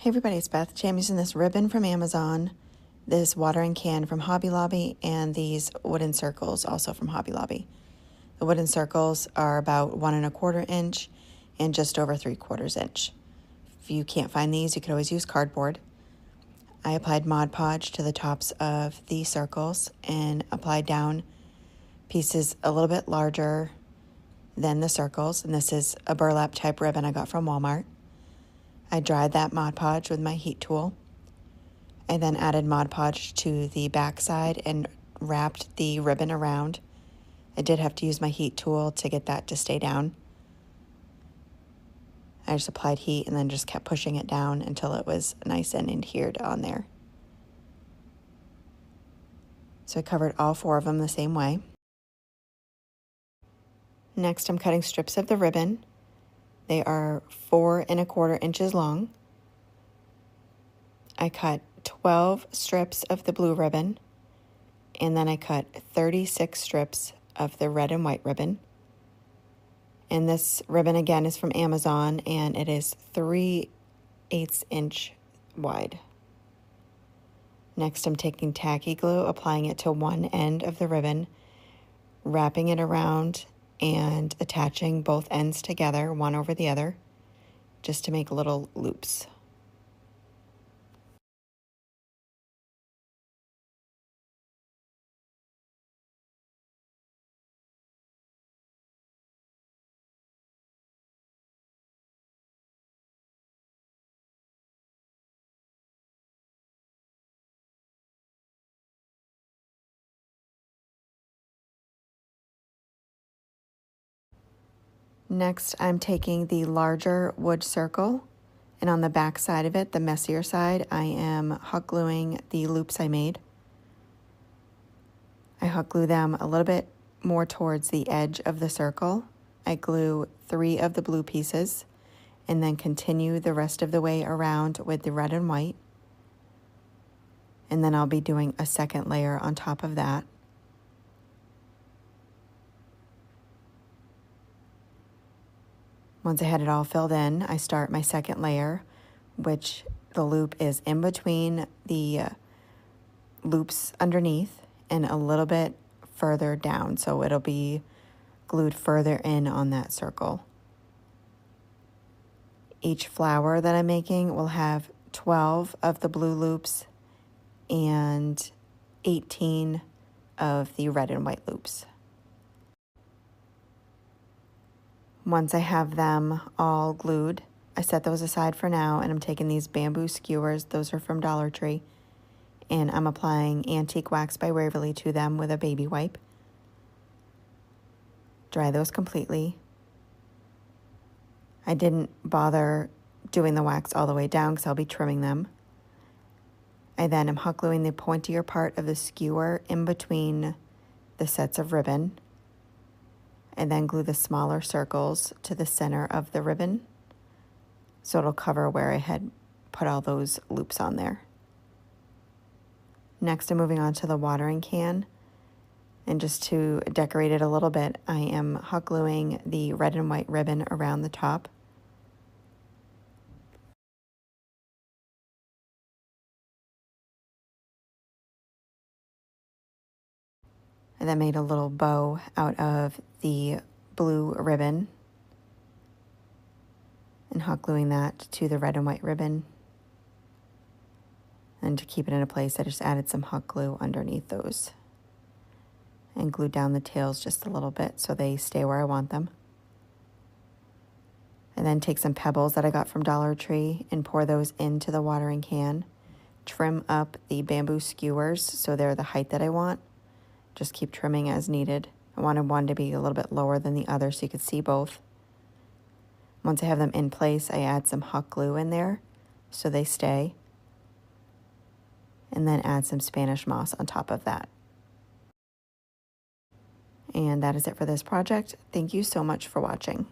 Hey everybody, it's Beth. Today I'm using this ribbon from Amazon, this watering can from Hobby Lobby, and these wooden circles also from Hobby Lobby. The wooden circles are about 1¼ inch and just over 3/4 inch. If you can't find these, you could always use cardboard. I applied Mod Podge to the tops of the circles and applied down pieces a little bit larger than the circles, and this is a burlap type ribbon I got from Walmart. I dried that Mod Podge with my heat tool. I then added Mod Podge to the back side and wrapped the ribbon around. I did have to use my heat tool to get that to stay down. I just applied heat and then just kept pushing it down until it was nice and adhered on there. So I covered all 4 of them the same way. Next, I'm cutting strips of the ribbon. They are 4¼ inches long. I cut 12 strips of the blue ribbon, and then I cut 36 strips of the red and white ribbon. And this ribbon again is from Amazon, and it is 3/8 inch wide. Next, I'm taking tacky glue, applying it to one end of the ribbon, wrapping it around and attaching both ends together, one over the other, just to make little loops. Next, I'm taking the larger wood circle, and on the back side of it, the messier side, I am hot gluing the loops I made. I hot glue them a little bit more towards the edge of the circle. I glue 3 of the blue pieces and then continue the rest of the way around with the red and white. And then I'll be doing a second layer on top of that. Once I had it all filled in, I start my second layer, which the loop is in between the loops underneath and a little bit further down, so it'll be glued further in on that circle. Each flower that I'm making will have 12 of the blue loops and 18 of the red and white loops. Once I have them all glued, I set those aside for now, and I'm taking these bamboo skewers, those are from Dollar Tree, and I'm applying Antique Wax by Waverly to them with a baby wipe. Dry those completely. I didn't bother doing the wax all the way down because I'll be trimming them. I then am hot gluing the pointier part of the skewer in between the sets of ribbon, and then glue the smaller circles to the center of the ribbon so it'll cover where I had put all those loops on there. Next, I'm moving on to the watering can, and just to decorate it a little bit, I am hot gluing the red and white ribbon around the top. I then made a little bow out of the blue ribbon and hot gluing that to the red and white ribbon. And to keep it in place, I just added some hot glue underneath those and glued down the tails just a little bit so they stay where I want them. And then take some Pebbles that I got from Dollar Tree and pour those into the watering can. Trim up the bamboo skewers so they're the height that I want. Just keep trimming as needed. I wanted one to be a little bit lower than the other so you could see both. Once I have them in place, I add some hot glue in there so they stay. And then add some Spanish moss on top of that. And that is it for this project. Thank you so much for watching.